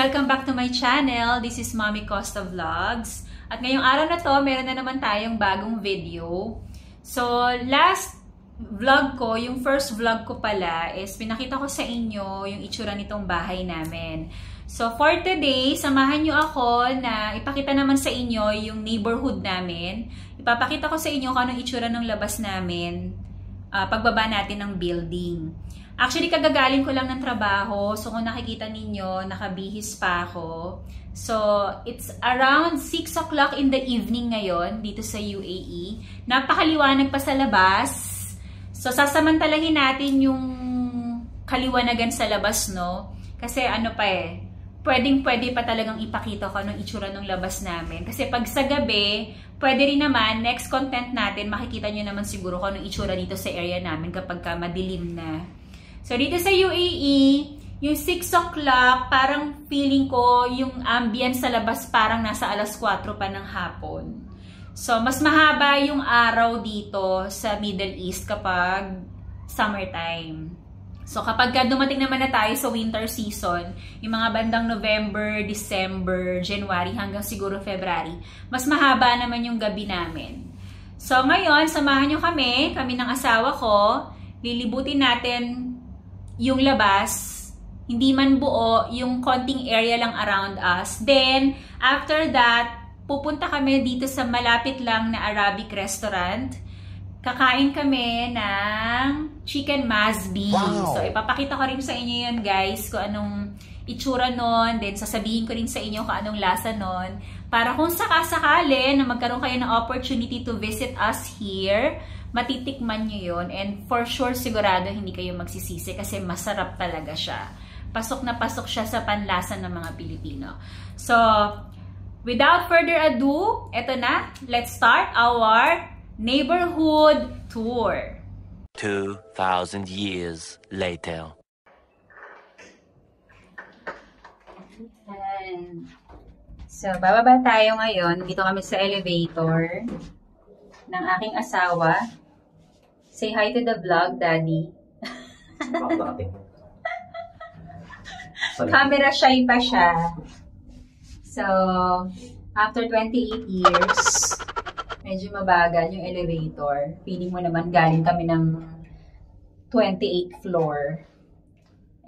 Welcome back to my channel. This is Mommy Costa Vlogs. At ngayong araw na to, meron na naman tayong bagong video. So, last vlog ko, yung first vlog ko pala, is pinakita ko sa inyo yung itsura nitong bahay namin. So, for today, samahan nyo ako na ipakita naman sa inyo yung neighborhood namin. Ipapakita ko sa inyo kung anong itsura ng labas namin pagbaba natin ng building. Actually, kagagaling ko lang ng trabaho. So, kung nakikita ninyo, nakabihis pa ako. So, it's around 6 o'clock in the evening ngayon dito sa UAE. Napakaliwanag pa sa labas. So, sasamantalahin natin yung kaliwanagan sa labas, no? Kasi ano pa pwedeng-pwede pa talagang ipakita ko anong itsura ng labas namin. Kasi pag sa gabi, pwede rin naman, next content natin, makikita nyo naman siguro kung anong itsura dito sa area namin kapag madilim na. So, dito sa UAE, yung 6 o'clock, parang feeling ko yung ambience sa labas parang nasa alas 4 pa ng hapon. So, mas mahaba yung araw dito sa Middle East kapag summertime. So, kapag dumating naman na tayo sa winter season, yung mga bandang November, December, January, hanggang siguro February, mas mahaba naman yung gabi namin. So, ngayon, samahan nyo kami ng asawa ko, lilibutin natin yung labas, hindi man buo, yung konting area lang around us. Then, after that, pupunta kami dito sa malapit lang na Arabic restaurant. Kakain kami ng chicken masbi. Wow. So, ipapakita ko rin sa inyo yun, guys, kung anong itsura nun. Then, sasabihin ko rin sa inyo kung anong lasa nun. Para kung sakasakali na magkaroon kayo ng opportunity to visit us here, matitikman nyo yun. And for sure, sigurado hindi kayo magsisisi kasi masarap talaga siya. Pasok na pasok siya sa panlasa ng mga Pilipino. So, without further ado, eto na. Let's start our neighborhood tour. 2,000 years later. So, bababa tayo ngayon. Dito kami sa elevator ng aking asawa. Say hi to the vlog, Daddy. Camera shy pa siya. So, after 28 years, medyo mabagal yung elevator. Feeling mo naman galing kami ng 28th floor.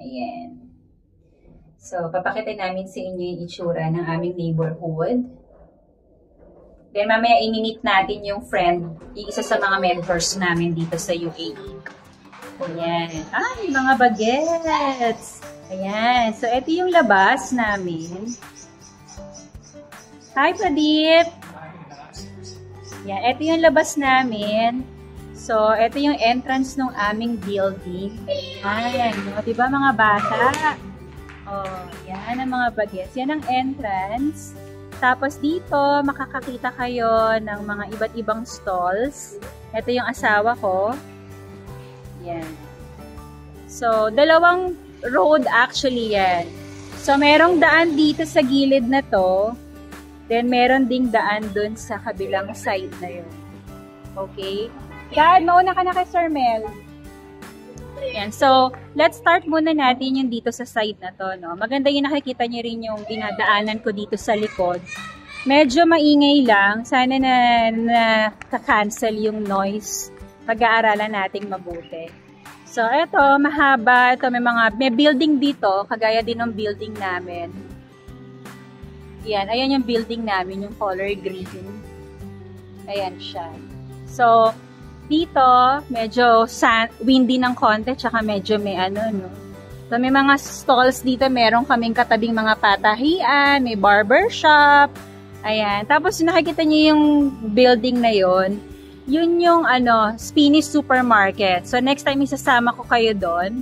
Ayan. So, papakita namin sa inyo yung itsura ng aming neighborhood. Then, mamaya i-meet natin yung friend, yung isa sa mga members namin dito sa UAE. Ayan. Ay, mga bagets! Ayan. So, ito yung labas namin. Hi, Pradeep! Ayan. Ito yung labas namin. So, ito yung entrance ng aming building. Ayan. O, diba mga bata? O, yan ang mga bagets. Yan ang entrance. Tapos dito, makakakita kayo ng mga iba't ibang stalls. Ito yung asawa ko. Yan. So, dalawang road actually yan. So, merong daan dito sa gilid na to. Then, meron ding daan dun sa kabilang side na yun. Okay? Dad, mauna ka na kay Sir Mel. Yan. So, let's start muna natin yung dito sa side na to, no? Maganda yung nakikita niyo rin yung dinadaanan ko dito sa likod. Medyo maingay lang. Sana na ka-cancel yung noise. Pag-aaralan nating mabuti. So, eto, mahaba. Ito, may building dito. Kagaya din ng building namin. Yan. Ayan yung building namin, yung color green. Ayan siya. So, dito, medyo windy ng konti, tsaka medyo may no. So, may mga stalls dito, meron kaming katabing mga patahian, may barber shop, ayan. Tapos, nakikita niyo yung building na yon, yun yung, Spanish supermarket. So, next time, isasama ko kayo doon.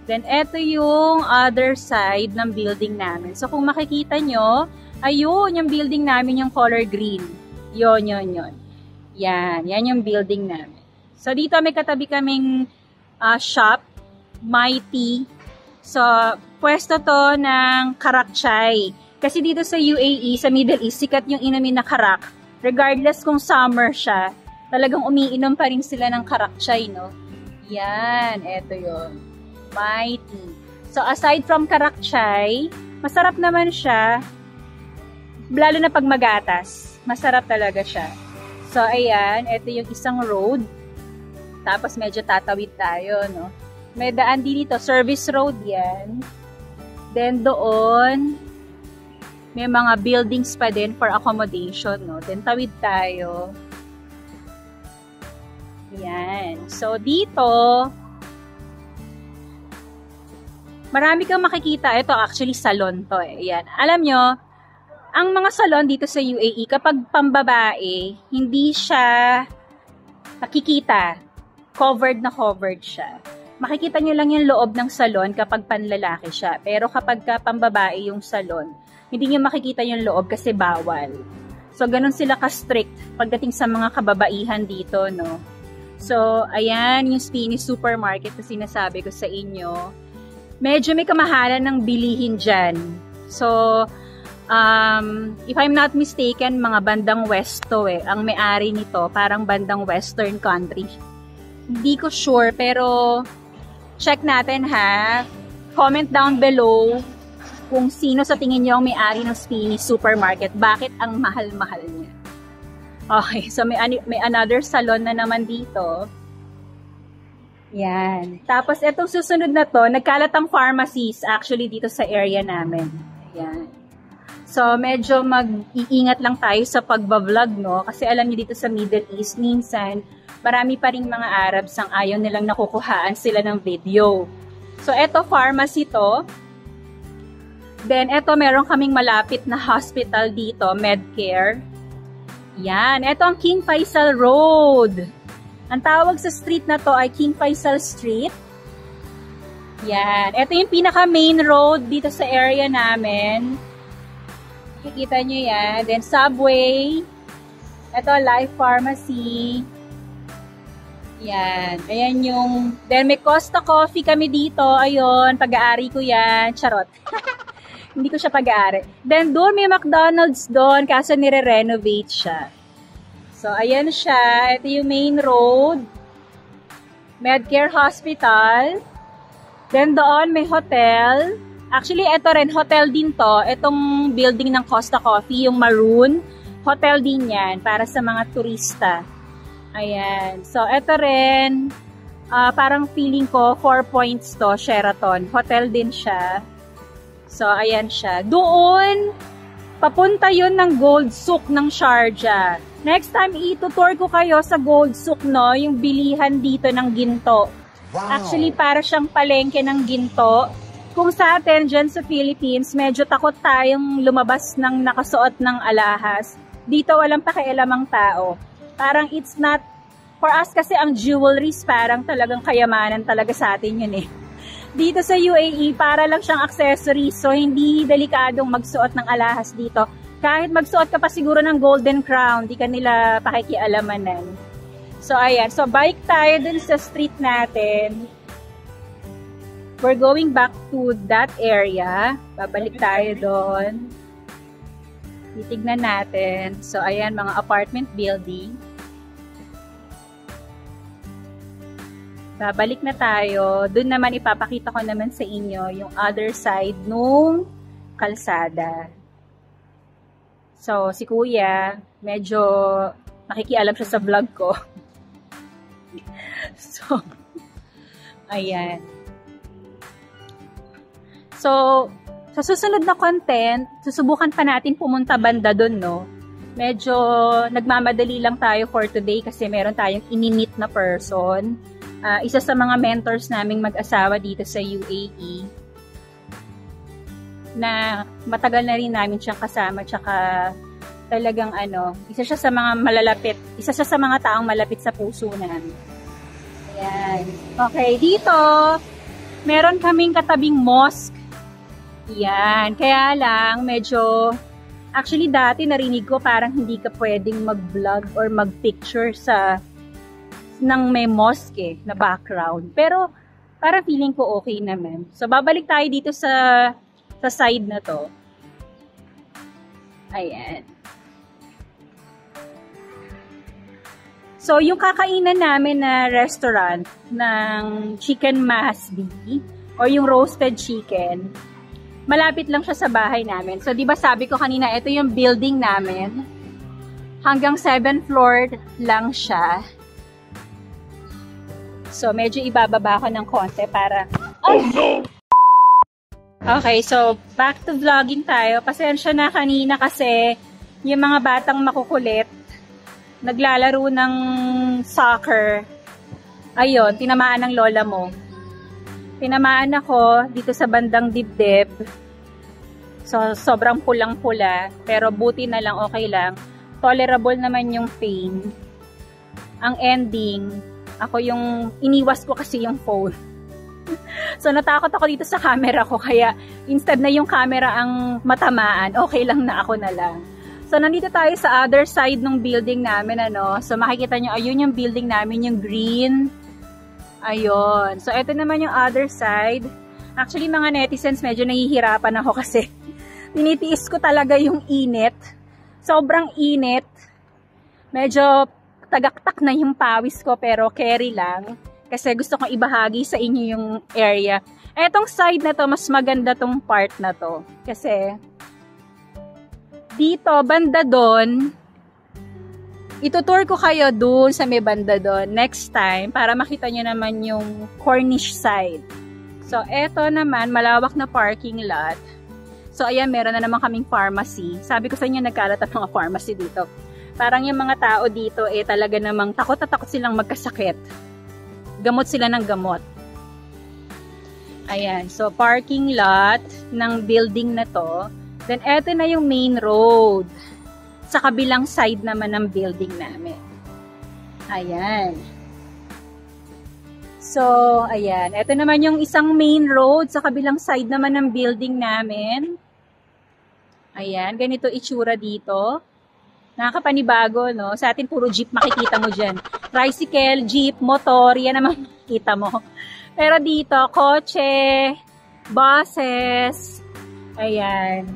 Then, eto yung other side ng building namin. So, kung makikita nyo, ayun, yung building namin, yung color green. Yon. Yan yung building namin. So, dito may katabi kaming shop, Mighty. So, pwesto to ng karak chai. Kasi dito sa UAE, sa Middle East, sikat yung inumin na karak. Regardless kung summer siya, talagang umiinom pa rin sila ng karak chai, no? Yan, eto yun. Mighty. So, aside from karak chai, masarap naman siya. Lalo na pag magatas. Masarap talaga siya. So, ayan. Ito yung isang road. Tapos, medyo tatawid tayo, no? May daan din dito. Service road yan. Then, doon, may mga buildings pa din for accommodation, no? Then, tawid tayo. Yan. So, dito, marami kang makikita. Ito, actually, salon to, eh. Yan. Alam nyo, ang mga salon dito sa UAE, kapag pambabae, hindi siya nakikita. Covered na covered siya. Makikita nyo lang yung loob ng salon kapag panlalaki siya. Pero kapag pambabae yung salon, hindi nyo makikita yung loob kasi bawal. So, ganun sila ka-strict pagdating sa mga kababaihan dito, no? So, ayan yung Spini Supermarket na sinasabi ko sa inyo. Medyo may kamahalan ng bilihin dyan. So, if I'm not mistaken, mga bandang west to eh. Ang may-ari nito, parang bandang western country. Hindi ko sure, pero check natin ha. Comment down below kung sino sa tingin nyo ang may-ari ng Spini Supermarket. Bakit ang mahal-mahal niya? Okay, so may another salon na naman dito. Yan. Tapos itong susunod na to, nagkalat ang pharmacies actually dito sa area namin. Yan. So, medyo mag-iingat lang tayo sa pagbablog, no? Kasi alam niyo dito sa Middle East, minsan, marami pa rin mga Arabs ang ayaw nilang nakukuhaan sila ng video. So, eto, pharmacy to. Then, eto, meron kaming malapit na hospital dito, Medcare. Yan. Eto ang King Faisal Road. Ang tawag sa street na to ay King Faisal Street. Yan. Eto yung pinaka-main road dito sa area namin. Kikita nyo yan. Then, subway. Ito, Life Pharmacy. Yan. Ayan yung... Then, may Costa Coffee kami dito. Ayun, pag-aari ko yan. Charot. Hindi ko siya pag-aari. Then, doon may McDonald's doon kasi nire-renovate siya. So, ayan siya. Ito yung main road. Medcare Hospital. Then, doon may hotel. Actually, ito rin, hotel din to. Itong building ng Costa Coffee, yung maroon, hotel din yan para sa mga turista. Ayan. So, ito rin, parang feeling ko, 4 points to, Sheraton. Hotel din siya. So, ayan siya. Doon, papunta yun ng Gold Souk ng Sharjah. Next time, itutour ko kayo sa Gold Souk, no? Yung bilihan dito ng ginto. Wow. Actually, para siyang palengke ng ginto. Kung sa atin, dyan sa Philippines, medyo takot tayong lumabas ng nakasuot ng alahas. Dito, walang pakialamang tao. Parang it's not, for us kasi ang jewelries, parang talagang kayamanan talaga sa atin yun eh. Dito sa UAE, para lang siyang accessories, so hindi delikadong magsuot ng alahas dito. Kahit magsuot ka pa siguro ng golden crown, di ka nila pakikialamanan. So, ayan. So, bike tayo dun sa street natin. We're going back to that area. Babalik tayo doon. Titignan natin. So, ayan, mga apartment building. Babalik na tayo. Doon naman ipapakita ko naman sa inyo yung other side nung kalsada. So, si Kuya, medyo nakikialam siya sa vlog ko. So, ayan. So, sa susunod na content, susubukan pa natin pumunta banda doon, no? Medyo nagmamadali lang tayo for today kasi meron tayong inimit na person. Isa sa mga mentors naming mag-asawa dito sa UAE na matagal na rin namin siyang kasama, tsaka talagang isa siya sa mga malalapit, isa siya sa mga taong malapit sa puso namin. Ayan. Okay, dito, meron kaming katabing mosque. Yan. Kaya lang, medyo, actually dati narinig ko parang hindi ka pwedeng mag-vlog or mag-picture ng may mosque na background. Pero, parang feeling ko okay naman. So, babalik tayo dito sa side na to. Ayan. So, yung kakainan namin na restaurant ng chicken masbi or yung roasted chicken, Malapit lang siya sa bahay namin. So, di ba sabi ko kanina, ito yung building namin. Hanggang 7th floor lang siya. So, medyo ibababa ko ng konti para... Oh no! Okay, so back to vlogging tayo. Pasensya na kanina kasi yung mga batang makukulit naglalaro ng soccer. Ayun, tinamaan ng lola mo. Tinamaan ako dito sa bandang dibdib. So, sobrang pulang-pula. Pero buti na lang, okay lang. Tolerable naman yung pain. Ang ending, ako yung iniwas ko kasi yung phone. So, natakot ako dito sa camera ko. Kaya, instead na yung camera ang matamaan, okay lang na ako na lang. So, nandito tayo sa other side ng building namin, ano. So, makikita nyo, ayun yung building namin, yung green. Ayun. So, ito naman yung other side. Actually, mga netizens, medyo nahihirapan ako kasi tinitiis ko talaga yung init. Sobrang init. Medyo tagaktak na yung pawis ko, pero carry lang. Kasi gusto kong ibahagi sa inyo yung area. Etong side na to, mas maganda tong part na to. Kasi, dito, banda doon, itutour ko kayo doon sa may banda doon next time para makita nyo naman yung Cornish side. So, eto naman, malawak na parking lot. So, ayan, meron na naman kaming pharmacy. Sabi ko sa inyo, nagkalat ang mga pharmacy dito. Parang yung mga tao dito, talaga namang takot na takot silang magkasakit. Gamot sila ng gamot. Ayan. So, parking lot ng building na to. Then, eto na yung main road. Sa kabilang side naman ng building namin. Ayan. So, ayan. Eto naman yung isang main road sa kabilang side naman ng building namin. Ayan. Ganito itsura dito. Nakakapanibago, no? Sa atin, puro jeep makikita mo dyan. Tricycle, jeep, motor, yan naman makikita mo. Pero dito, kotse, buses, ayan.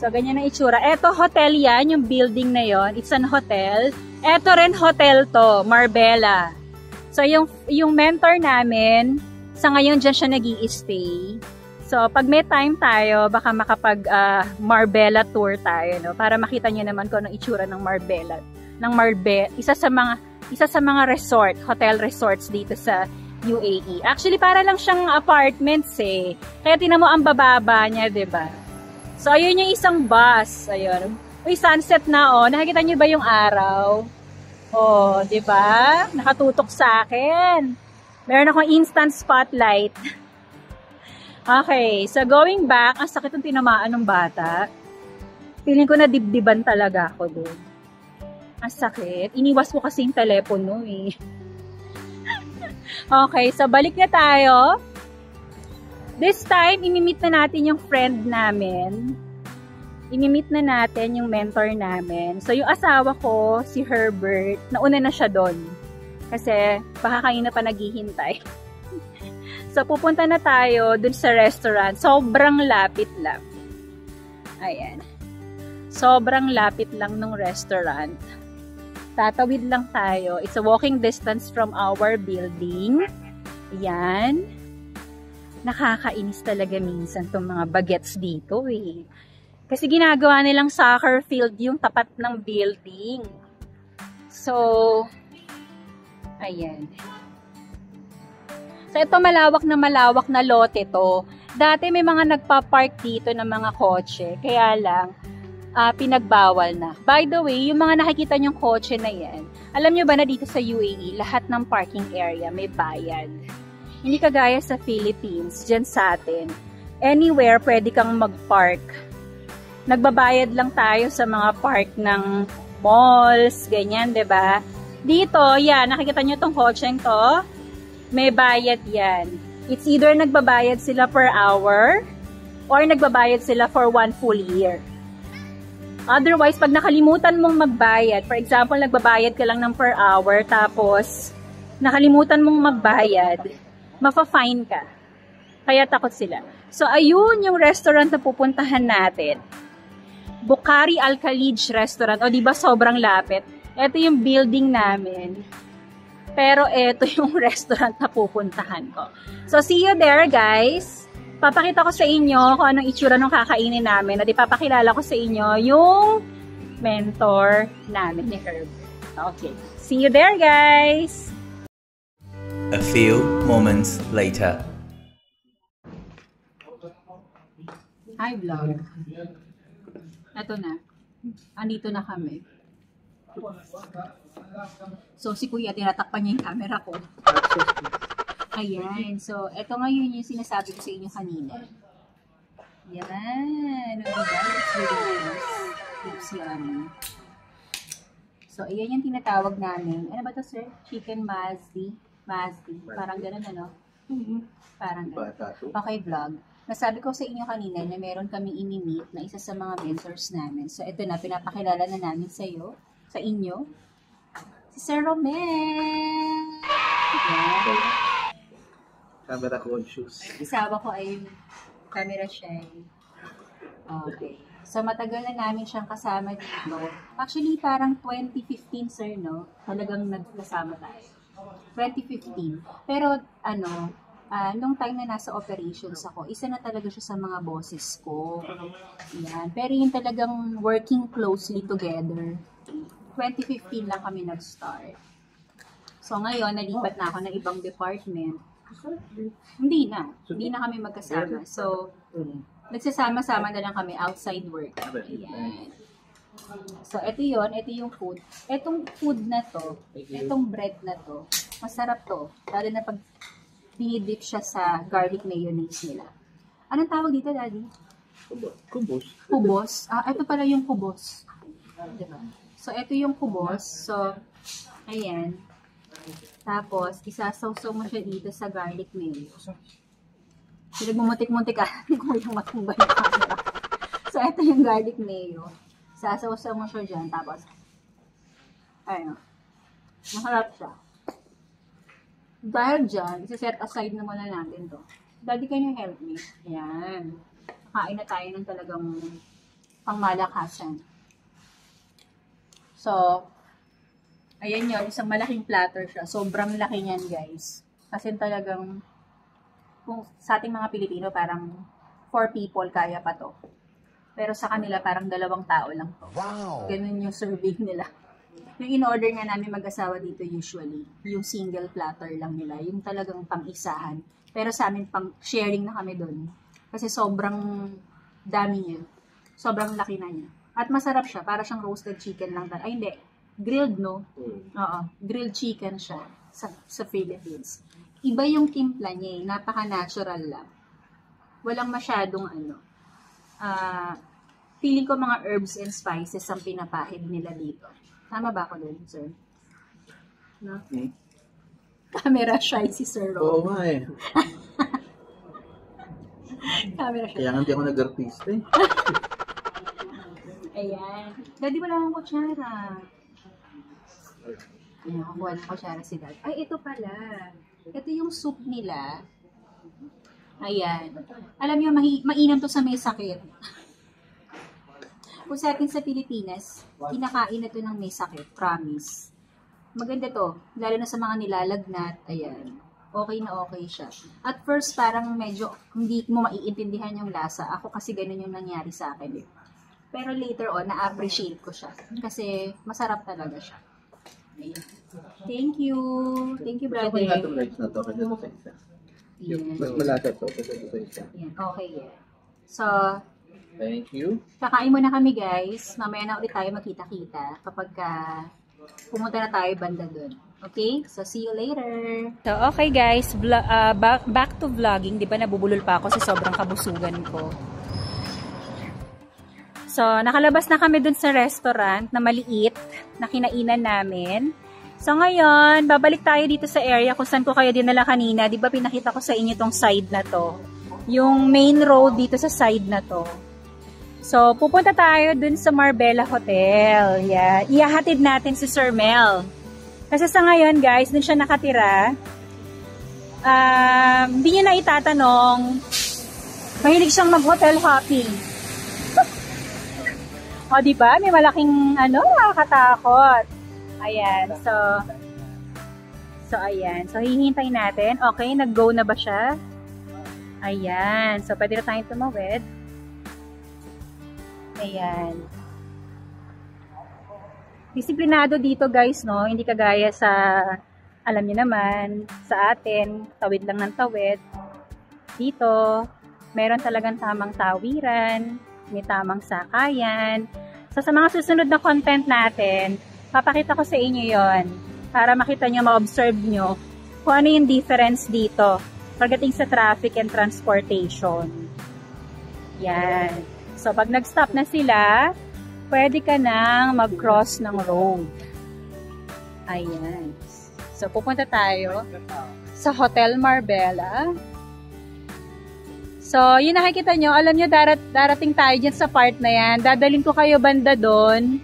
So, ganyan ang itsura. Eto, hotel yan, yung building na yon. It's an hotel. Eto rin hotel to, Marbella. So, yung mentor namin, sa ngayon dyan siya nag-i-stay. So, pag may time tayo, baka makapag Marbella tour tayo, no? Para makita niyo naman kung anong itsura ng Marbella. Isa sa mga resort, hotel resorts dito sa UAE. Actually, para lang siyang apartments eh. Kaya tinan mo ang bababa niya, 'di ba? So, ayun yung isang bus. Ayun. Uy, sunset na oh. Nakikita niyo ba yung araw? Oh, 'di ba? Nakatutok sa akin. Meron akong instant spotlight. Okay, so going back, ang sakit ng tinamaan ng bata. Feeling ko na dibdiban talaga ako doon. Ang sakit. Iniwas ko kasi yung telepono eh. Okay, so balik na tayo. This time, imimit na natin yung friend namin. Imimit na natin yung mentor namin. So yung asawa ko, si Herbert, nauna na siya doon. Kasi baka kanina pa naghihintay. So, pupunta na tayo dun sa restaurant. Sobrang lapit lang. Ayan. Sobrang lapit lang ng restaurant. Tatawid lang tayo. It's a walking distance from our building. Ayan. Nakakainis talaga minsan itong mga bagets dito eh. Kasi ginagawa nilang soccer field yung tapat ng building. So, ayan. So, ito malawak na lote to. Dati may mga nagpa-park dito ng mga kotse. Kaya lang, pinagbawal na. By the way, yung mga nakikita nyong kotse na yan, alam nyo ba na dito sa UAE, lahat ng parking area may bayad. Hindi kagaya sa Philippines, dyan sa atin. Anywhere, pwede kang mag-park. Nagbabayad lang tayo sa mga park ng malls, ganyan, 'di ba? Dito, yan, nakikita nyo tong kotseng to. May bayad yan. It's either nagbabayad sila per hour or nagbabayad sila for 1 full year. Otherwise, pag nakalimutan mong magbayad, for example, nagbabayad ka lang ng per hour tapos nakalimutan mong magbayad, mafa-fine ka. Kaya takot sila. So, ayun yung restaurant na pupuntahan natin. Bukhari Al-Khalij Restaurant. O, diba sobrang lapit? Ito yung building namin. Pero ito yung restaurant na pupuntahan ko. So, see you there, guys. papakita ko sa inyo kung anong itsura ng kakainin namin at ipapakilala ko sa inyo yung mentor namin ni Herb. Okay. See you there, guys! A few moments later. Hi, vlog. Ito na. Andito na kami. So, si Kuya, tinatakpan niya yung camera ko. Ayan. So, ito ngayon yung sinasabi ko sa inyo kanina. Yan. O, diba? It's really nice. It's yummy. So, ayan yung tinatawag namin. Ano ba ito, sir? Chicken Mazdi. Mazdi. Parang ganun, ano? Parang ganun. Okay, vlog. Nasabi ko sa inyo kanina na meron kami ini-meet na isa sa mga mentors namin. So, ito na. Pinapakilala na namin sa iyo. Sa inyo. Si Sir Romel! Yan. Camera conscious. Isawa ko ay camera shy. Okay. So, matagal na namin siyang kasama dito. Actually, parang 2015, sir, no? Talagang nagkasama tayo. 2015. Pero, nung time na nasa operations ako, isa na talaga siya sa mga bosses ko. Yan. Pero yung talagang working closely together, 2015 lang kami nag-start. So, ngayon, nalipat na ako ng ibang department. Hindi na kami magkasama. So, nagsasama-sama na lang kami outside work. Ayan. So, ito yung food. Etong food na to, etong bread na to, masarap to. Lalo na pag dinidip siya sa garlic mayonnaise nila. Anong tawag dito, Daddy? Kubos. Kubos? Ito pala yung kubos. Diba? So, ito yung kubos. So, ayan. Tapos, isasawsaw mo siya dito sa garlic mayo. Pinagmumutik-muntik ka. Hindi ko yung matumbay na camera. So, ito yung garlic mayo. Isasawsaw mo siya dyan. Tapos, ayun. Masarap siya. Dahil dyan, isa-set aside na muna natin to. Daddy, can you help me? Ayan. Kain na tayo ng talagang pangmalakasan. So, ayan yun, isang malaking platter siya. Sobrang laki niyan, guys. Kasi talagang, kung sa ating mga Pilipino, parang 4 people kaya pa to. Pero sa kanila, parang 2 tao lang to. Wow! Ganun yung serving nila. Yung in-order nga namin mag-asawa dito usually, yung single platter lang nila, yung talagang pang-isahan. Pero sa amin, pang-sharing na kami dun. Kasi sobrang dami niya. Sobrang laki na niya. At masarap siya, para siyang roasted chicken lang. Ay, hindi. Grilled, no? Oo. Grilled chicken siya sa Philippines. Iba yung timpla niya, napaka-natural lang. Walang masyadong feeling ko mga herbs and spices ang pinapahid nila dito. Tama ba ako dun, sir? No? Camera shy si Sir Ron. Oo nga eh. Camera shy. Kaya nga hindi ako nag-artista eh. Ayan. Daddy, wala akong kutsara. Ayan, kukuha ng kutsara si Dad. Ay, ito pala. Ito yung soup nila. Ayan. Alam niyo, mainam to sa may sakit. Kung sa atin sa Pilipinas, kinakain na to ng may sakit. Promise. Maganda to. Lalo na sa mga nilalagnat. Ayan. Okay na okay siya. At first, parang medyo hindi mo maiintindihan yung lasa. Ako kasi ganun yung nangyari sa akin. Pero later on, na-appreciate ko siya. Kasi masarap talaga siya. Ayan. Thank you. Thank you, brother. Okay nga itong rice na to. Kasi ito sa isa. Ayan. Mas malasa to. Kasi ito sa isa. Ayan. Okay, yeah. So, thank you. kakain muna kami, guys. Mamaya na ulit tayo magkita-kita kapag pumunta na tayo banda dun. Okay? So, see you later. So, okay, guys. Back to vlogging. Di ba nabubulol pa ako sa sobrang kabusugan ko. So, nakalabas na kami dun sa restaurant na maliit na kinainan namin. So, ngayon, babalik tayo dito sa area kung saan ko kayo dinala kanina. Di ba pinakita ko sa inyo tong side na to? Yung main road dito sa side na to. So, pupunta tayo dun sa Marbella Hotel. Yeah. Ihahatid natin si Sir Mel. Kasi sa ngayon, guys, dun siya nakatira. Hindi niyo na itatanong. Mahilig siyang mag-hotel hopping. O, diba? May malaking, nakakatakot. Ayan. So, ayan. So, hihintay natin. Okay, nag-go na ba siya? Ayan. So, pwede na tayong tumawid. Ayan. Disiplinado dito guys, no? Hindi kagaya sa, alam niyo naman, sa atin, tawid lang ng tawid. Dito, meron talagang tamang tawiran, may tamang sakayan. So, sa mga susunod na content natin, papakita ko sa inyo yon para makita nyo, ma-observe nyo kung ano yung difference dito pagdating sa traffic and transportation. Yan. So, pag nag-stop na sila, pwede ka nang mag-cross ng road. Ayan. So, pupunta tayo sa Hotel Marbella. So, yun nakikita nyo. Alam nyo, darating tayo dyan sa part na yan. Dadalhin ko kayo banda doon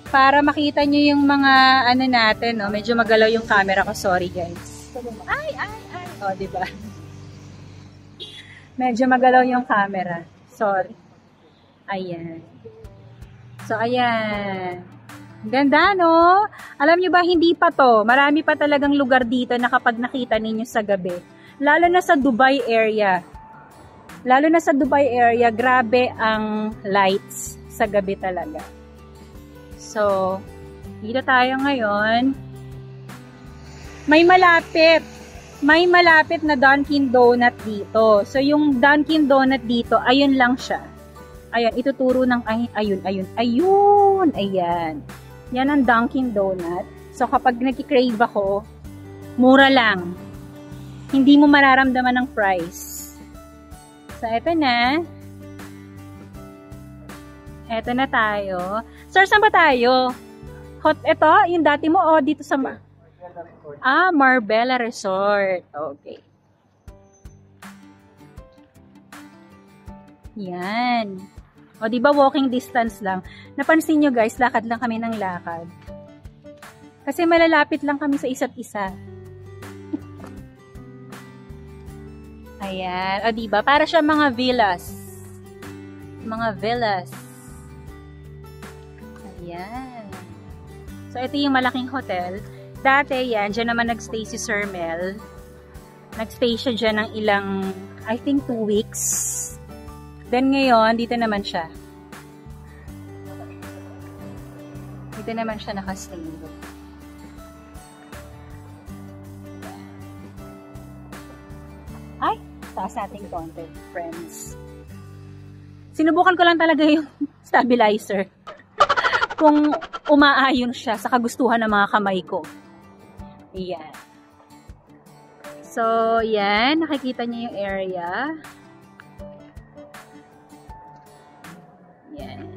para makita nyo yung mga ano natin. No? Medyo magalaw yung camera ko. Sorry, guys. Ay! O, diba? Medyo magalaw yung camera. Sorry. Ayan. So, ayan. Ganda, no? Alam nyo ba, hindi pa to. Marami pa talagang lugar dito na kapag nakita ninyo sa gabi. Lalo na sa Dubai area. Lalo na sa Dubai area, grabe ang lights sa gabi talaga. So, dito tayo ngayon. May malapit na Dunkin Donut dito. So, yung Dunkin Donut dito, ayun lang siya. Ayan, ituturo ng, ayun. Yan ang Dunkin Donut. So, kapag nagki-crave ako, mura lang. Hindi mo mararamdaman ng price. So, eto na. Eto na tayo. Sir, saan ba tayo? Ito, yung dati mo, dito sa Marbella Resort. Okay. Yan. O, diba walking distance lang? Napansin nyo guys, lakad lang kami ng lakad. Kasi malalapit lang kami sa isa't isa. Ayan. O, diba? Para siya mga villas. Mga villas. Ayan. So, ito yung malaking hotel. Dati, yan. Diyan naman nagstay si Sir Mel. Nagstay siya dyan ng ilang, I think 2 weeks. Then ngayon, dito naman siya. Dito naman siya nakastay. Ay, taas nating content, friends. Sinubukan ko lang talaga yung stabilizer. Kung umaayon siya sa kagustuhan ng mga kamay ko. Ayan. So, yan. Nakikita niyo yung area. Yan.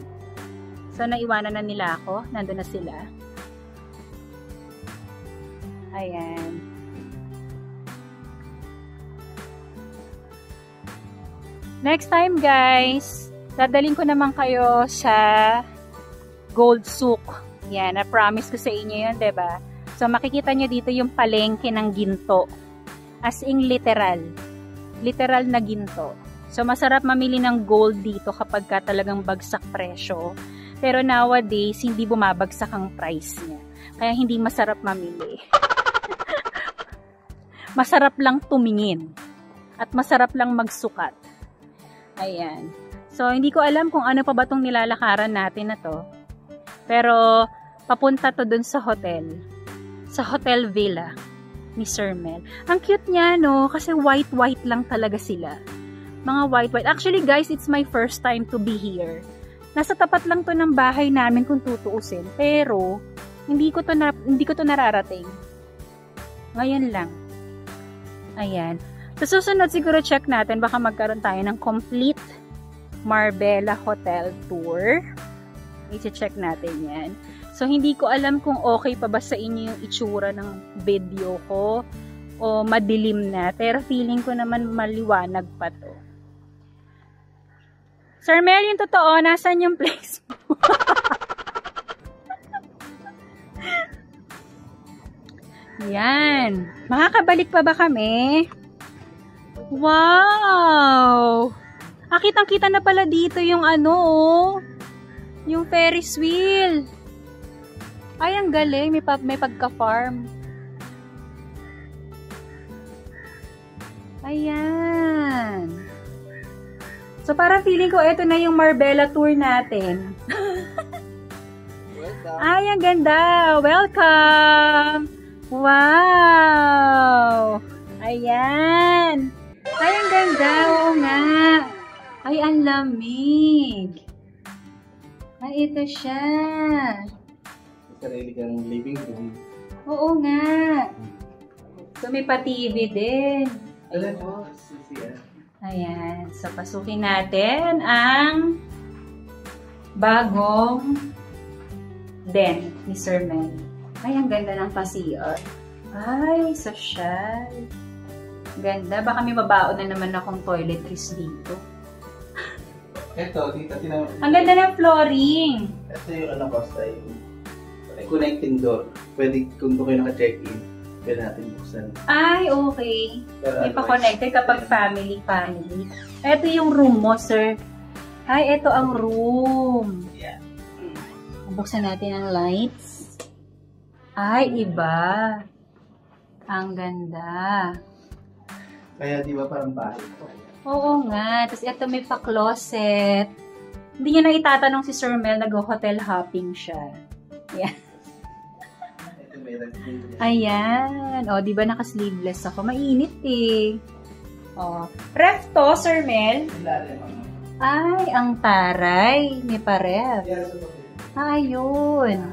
So, naiwanan na nila ako. Nandun na sila. Ayan. Next time, guys, dadalhin ko naman kayo sa Gold Souk. Yan. Na-promise ko sa inyo yun, diba? So, makikita nyo dito yung palengke ng ginto. As in, literal. Literal na ginto. So, masarap mamili ng gold dito kapag ka talagang bagsak presyo. Pero nowadays, hindi bumabagsak ang price niya. Kaya hindi masarap mamili. Masarap lang tumingin. At masarap lang magsukat. Ayan. So, hindi ko alam kung ano pa ba itong nilalakaran natin na to. Pero, papunta to dun sa hotel. Sa Hotel Villa ni Sir Mel. Ang cute niya, no? Kasi white-white lang talaga sila. Mga white-white. Actually, guys, it's my first time to be here. Nasa tapat lang to ng bahay namin kung tutuusin. Pero, hindi ko to nararating. Ngayon lang. Ayan. Sa susunod, siguro check natin. Baka magkaroon tayo ng complete Marbella Hotel Tour. I-check natin yan. So, hindi ko alam kung okay pa ba sa inyo yung itsura ng video ko o madilim na. Pero feeling ko naman maliwanag pa to. Sir Mel, yung totoo, nasan yung place mo? Yan. Makakabalik pa ba kami? Wow! Kitang-kita na pala dito yung yung Ferris wheel. Ay, ang galing. May pagka-farm. Ayan. Ayan. So, parang feeling ko, ito na yung Marbella tour natin. Ay, ang ganda! Welcome! Wow! Ayan! Ay, ang ganda! Oo nga! Ay, ang lamig! Ay, ito siya! Sarili kang living room. Oo nga! So, may pa-TV din. Alam mo, siya. Ayan. So, pasukin natin ang bagong den ni Sir Mel. Ay, ang ganda ng pasiyo. Ay, social. Ganda. Baka may mabaon na naman akong toiletries dito. Ito, dito tinawag. Ang ganda ng flooring. Ito yung ano ko sa yung connecting door. Pwede, kung doon kayo naka-check-in, pwede natin buksan. Ay, okay. Pero May pa-connected kapag family. Ito yung room mo, sir. Ay, ito ang room. Yeah. Buksan natin ang lights. Ay, iba. Ang ganda. Kaya di ba parang bahay ko? Oo nga. Tapos ito may pa-closet. Hindi niya na itatanong si Sir Mel, nag-hotel hopping siya. Yeah. Ito may rest. Ayan. O, di ba naka-sleeveless ako? Mainit eh. O. Ref to, Sir Mel. Ilalim ako. Ay, ang taray. May pa-ref. Yeah, so, Ayun.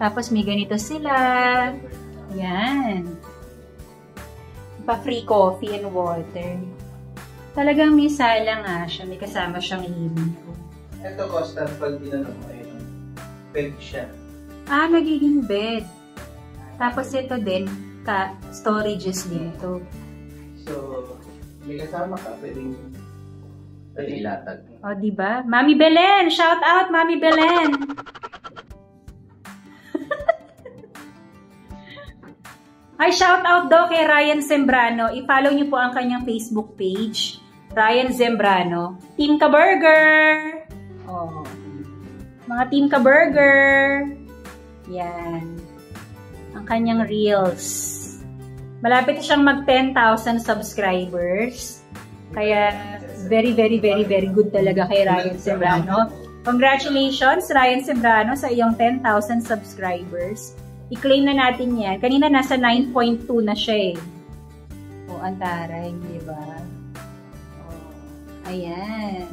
Tapos may ganito sila. Yan. Pa-free coffee and water. Talagang may sala nga siya. May kasama siyang living room. ito constant pag dinanong mo ayun. Bed siya. Ah, nagiging bed. Tapos ito din, storages din to. So, may kasama ka, pwedeng ilatag. O, diba? Mami Belen! Shout out, Mami Belen! Ay, shout out daw kay Ryan Zembrano. I-follow niyo po ang kanyang Facebook page. Ryan Zembrano. Team Ka Burger! Oh. Mga Team Ka Burger! Yan. Ang kanyang reels. Malapit siyang mag 10,000 subscribers. Kaya, very good talaga kay Ryan Zembrano. Congratulations, Ryan Zembrano, sa iyong 10,000 subscribers. I-claim na natin yan. Kanina nasa 9.2 na siya eh. O, ang taray, di ba? Ayan.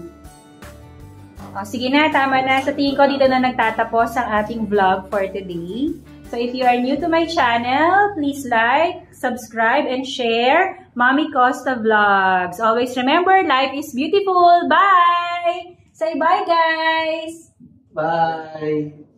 O, sige na, tama na. Sa tingin ko, dito na nagtatapos ang ating vlog for today. So, if you are new to my channel, please like, subscribe, and share Mommy Costa Vlogs. Always remember, life is beautiful. Bye! Say bye, guys! Bye!